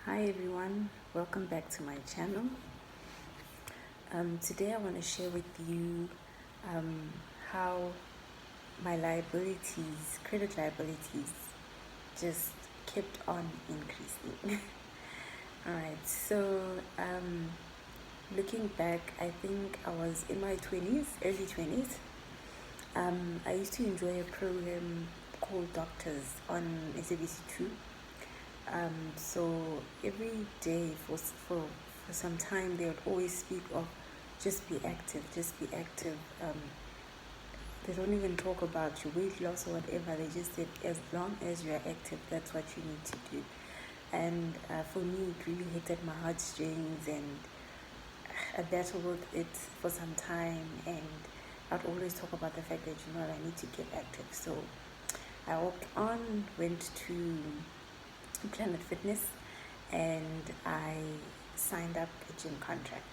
Hi everyone, welcome back to my channel. Today I want to share with you how my liabilities, credit liabilities, just kept on increasing. Alright, so looking back, I think I was in my 20s, early 20s. I used to enjoy a program called Doctors on SABC 2. So every day for some time they would always speak of just be active, just be active. They don't even talk about your weight loss or whatever. They just said as long as you're active, that's what you need to do. And for me, it really hit at my heartstrings, and I battled with it for some time. And I'd always talk about the fact that I need to get active. So I walked on, went to Planet Fitness, and I signed up a gym contract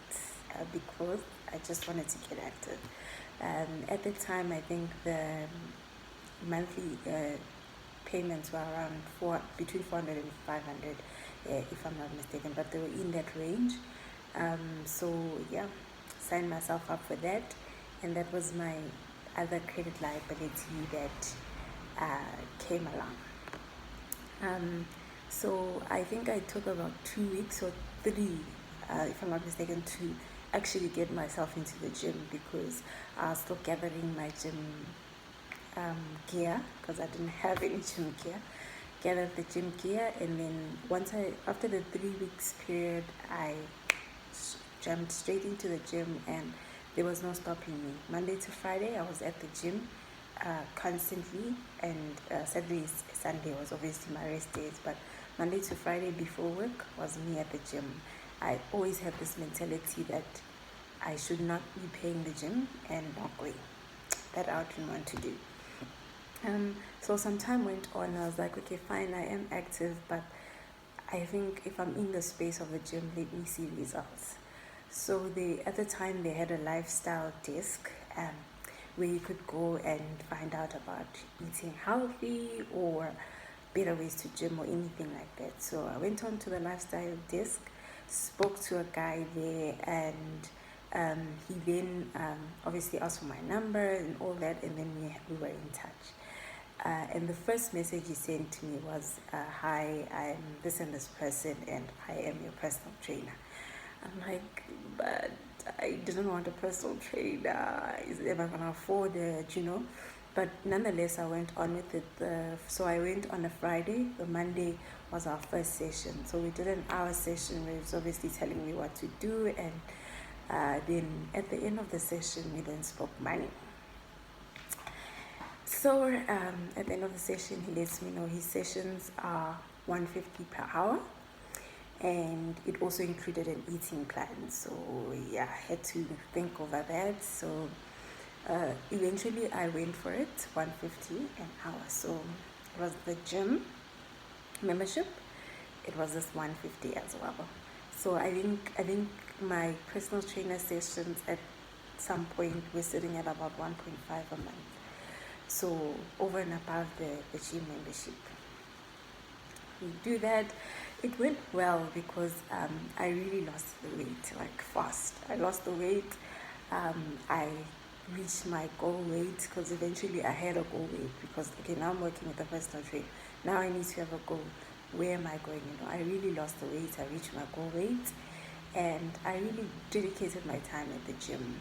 because I just wanted to get active. At the time, I think the monthly payments were around between 400 and 500, if I'm not mistaken, but they were in that range. So yeah, signed myself up for that, and that was my other credit liability that came along. So I think I took about 2 weeks or 3, if I'm not mistaken, to actually get myself into the gym, because I was still gathering my gym gear, because I didn't have any gym gear. Gathered the gym gear, and then after the 3 weeks period, I jumped straight into the gym, and there was no stopping me. Monday to Friday, I was at the gym constantly, and Saturday, Sunday was obviously my rest days, but Monday to Friday before work was me at the gym. I always had this mentality that I should not be paying the gym and not going. That I didn't want to do. So some time went on. I was like, okay, fine, I am active, but I think if I'm in the space of the gym, let me see results. So at the time, they had a lifestyle desk where you could go and find out about eating healthy or better ways to gym or anything like that. So I went on to the lifestyle desk, spoke to a guy there, and he then obviously asked for my number and all that, and then we were in touch. And the first message he sent to me was, hi, I'm this and this person, and I am your personal trainer. I'm like, but I didn't want a personal trainer. Am I gonna afford it, But nonetheless, I went on with it. So I went on a Friday. The Monday was our first session. So we did an hour session where he was obviously telling me what to do. And then at the end of the session, we then spoke money. So at the end of the session, he lets me know his sessions are $150 per hour. And it also included an eating plan. So yeah, I had to think over that. So eventually I went for it, $150 an hour. So it was the gym membership. It was this $150 as well. So I think my personal trainer sessions at some point were sitting at about 1.5 a month. So over and above the gym membership. We do that. It went well because I really lost the weight, like fast. I lost the weight. I reached my goal weight, because eventually I had a goal weight, because okay, now I'm working with a personal trainer. Now I need to have a goal. Where am I going? I really lost the weight. I reached my goal weight, and I really dedicated my time at the gym.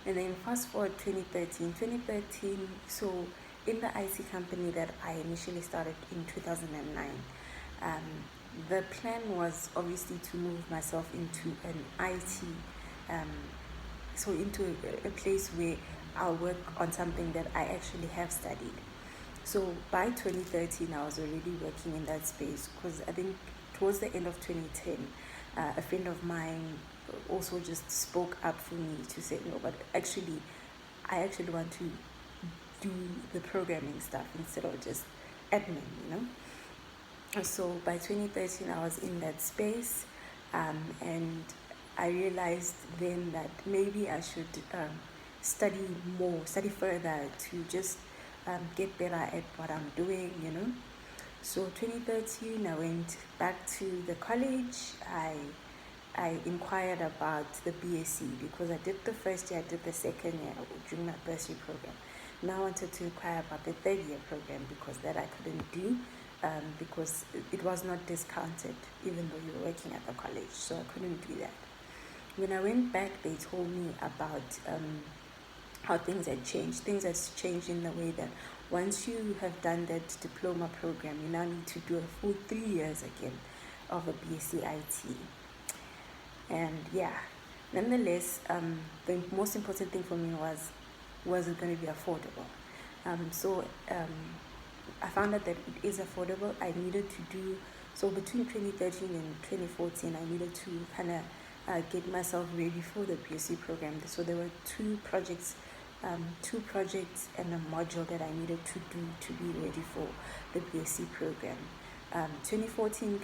And then fast forward 2013, so in the IT company that I initially started in 2009, the plan was obviously to move myself into an IT, so into a place where I'll work on something that I actually have studied. So by 2013, I was already working in that space, because I think towards the end of 2010, a friend of mine also just spoke up for me to say, no, but actually, I actually want to do the programming stuff instead of just admin. So by 2013, I was in that space, and I realized then that maybe I should study further to just get better at what I'm doing. So 2013, I went back to the college. I inquired about the BSc because I did the first year, I did the second year during my bursary program. Now I wanted to inquire about the third year program because that I couldn't do because it was not discounted even though you were working at the college, so I couldn't do that. When I went back, they told me about how things had changed. Things had changed in the way that once you have done that diploma program, you now need to do a full 3 years again of a BSc IT. And yeah, nonetheless, the most important thing for me was it going to be affordable? I found out that it is affordable. I needed to do so between 2013 and 2014. I needed to kind of get myself ready for the BSc program. So there were two projects and a module that I needed to do to be ready for the BSc program. 2014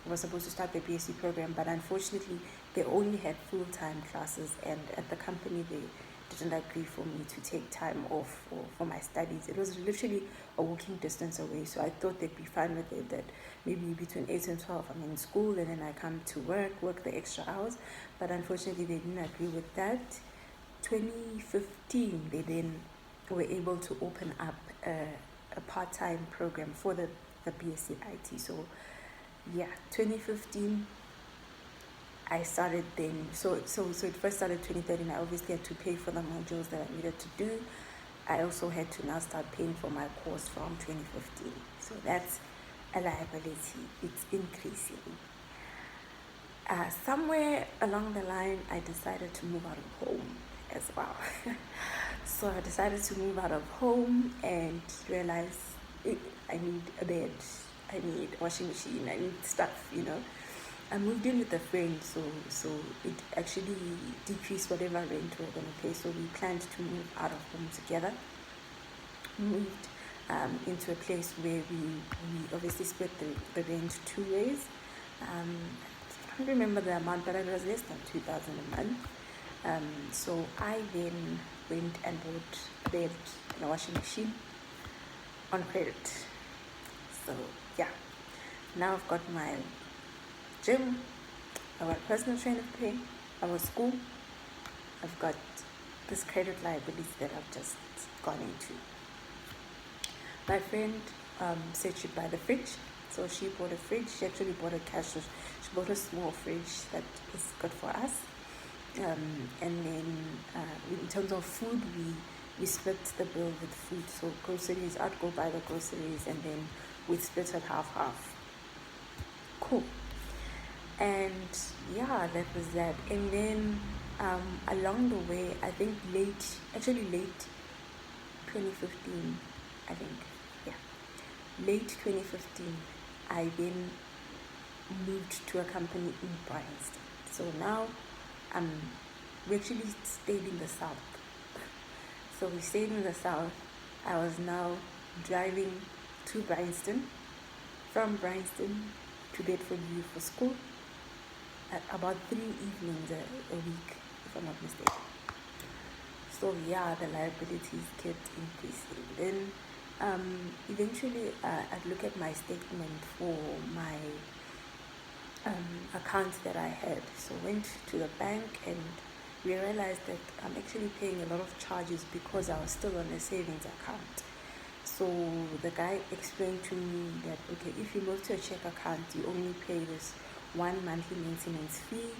was supposed to start the BSc program, but unfortunately they only had full-time classes, and at the company they didn't agree for me to take time off for my studies. It was literally a walking distance away, so I thought they'd be fine with it, that maybe between 8 and 12 I'm in school and then I come to work the extra hours, but unfortunately they didn't agree with that. 2015 they then were able to open up a part-time program for the BSc IT. So yeah, 2015 I started then. So it first started 2013. I obviously had to pay for the modules that I needed to do. I also had to now start paying for my course from 2015. So that's a liability. It's increasing. Somewhere along the line, I decided to move out of home as well. So I decided to move out of home and realize I need a bed, I need a washing machine, I need stuff, I moved in with a friend, so it actually decreased whatever rent we were going to pay. So we planned to move out of home together. Moved into a place where we obviously split the rent 2 ways. I can't remember the amount, but it was less than 2,000 a month. So I then went and bought a bed and a washing machine on credit. So yeah, now I've got my gym, I've got personal trainer pay, I've got school, I've got this credit liability that I've just gone into. My friend said she'd buy the fridge, so she bought a fridge. She actually bought a cash. She bought a small fridge that is good for us. And then in terms of food, we split the bill with food. So groceries, I'd go buy the groceries, and then we split it half. Cool. And yeah, that was that. And then along the way, I think late 2015, late 2015, I then moved to a company in Bryanston. So now we actually stayed in the south. So we stayed in the south. I was now driving to Bryanston, from Bryanston to Bedfordview for school, at about 3 evenings a week, if I'm not mistaken. So yeah, the liabilities kept increasing. Then eventually I'd look at my statement for my accounts that I had. So went to the bank and we realized that I'm actually paying a lot of charges because I was still on a savings account. So the guy explained to me that, okay, if you move to a check account, you only pay this 1 monthly maintenance fee,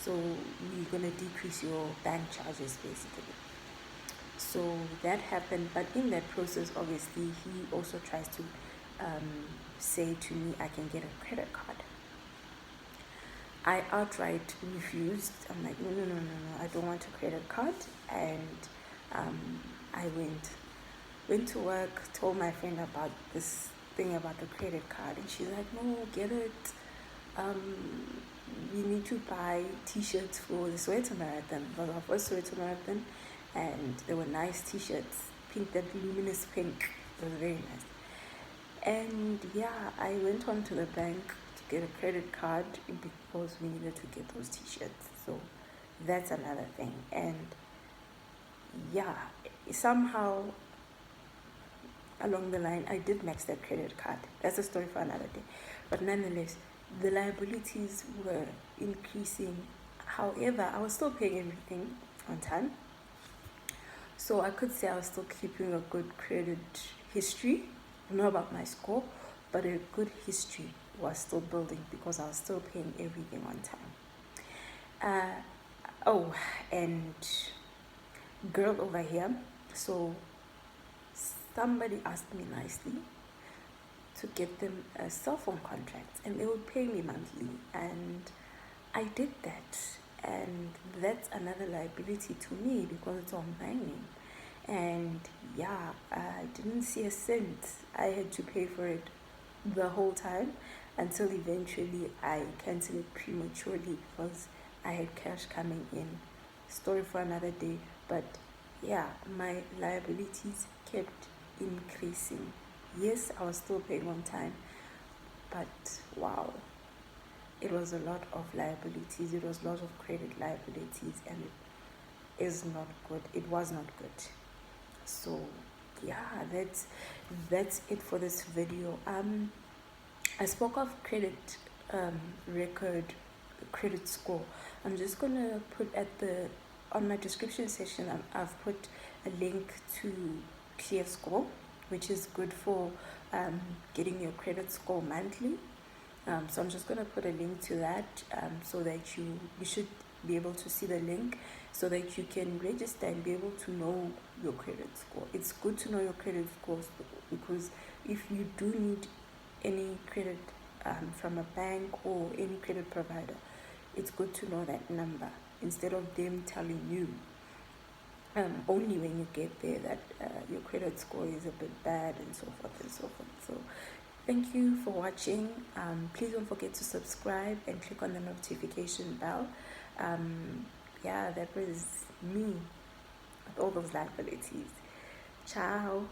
so we're going to decrease your bank charges basically. So that happened, but in that process, obviously, he also tries to say to me, I can get a credit card. I outright refused. I'm like, no, I don't want a credit card. And I went to work, told my friend about this thing about the credit card, and she's like, no, get it. We need to buy t-shirts for the Soweto Marathon. It was our first Soweto Marathon, and they were nice t-shirts, pink, that luminous pink. It was very nice. And yeah, I went on to the bank to get a credit card because we needed to get those t-shirts. So that's another thing. And yeah, somehow along the line, I did max that credit card. That's a story for another day. But nonetheless, the liabilities were increasing. However, I was still paying everything on time. So I could say I was still keeping a good credit history. I don't know about my score, but a good history was still building because I was still paying everything on time. Oh, and girl over here. So somebody asked me nicely to get them a cell phone contract, and they would pay me monthly, and I did that. And that's another liability to me because it's on my name. And yeah, I didn't see a cent. I had to pay for it the whole time until eventually I canceled it prematurely because I had cash coming in. Story for another day. But yeah, my liabilities kept increasing. Yes, I was still paying on time, but wow, it was a lot of liabilities. It was a lot of credit liabilities, and it is not good. It was not good. So yeah, that's it for this video. I spoke of credit record, credit score. I'm just gonna put on my description section. I've put a link to Clear Score, which is good for getting your credit score monthly. So I'm just gonna put a link to that so that you should be able to see the link so that you can register and be able to know your credit score. It's good to know your credit scores because if you do need any credit from a bank or any credit provider, it's good to know that number instead of them telling you only when you get there that your credit score is a bit bad and so forth and so forth. So thank you for watching. Please don't forget to subscribe and click on the notification bell. Yeah, that was me with all those liabilities. Ciao.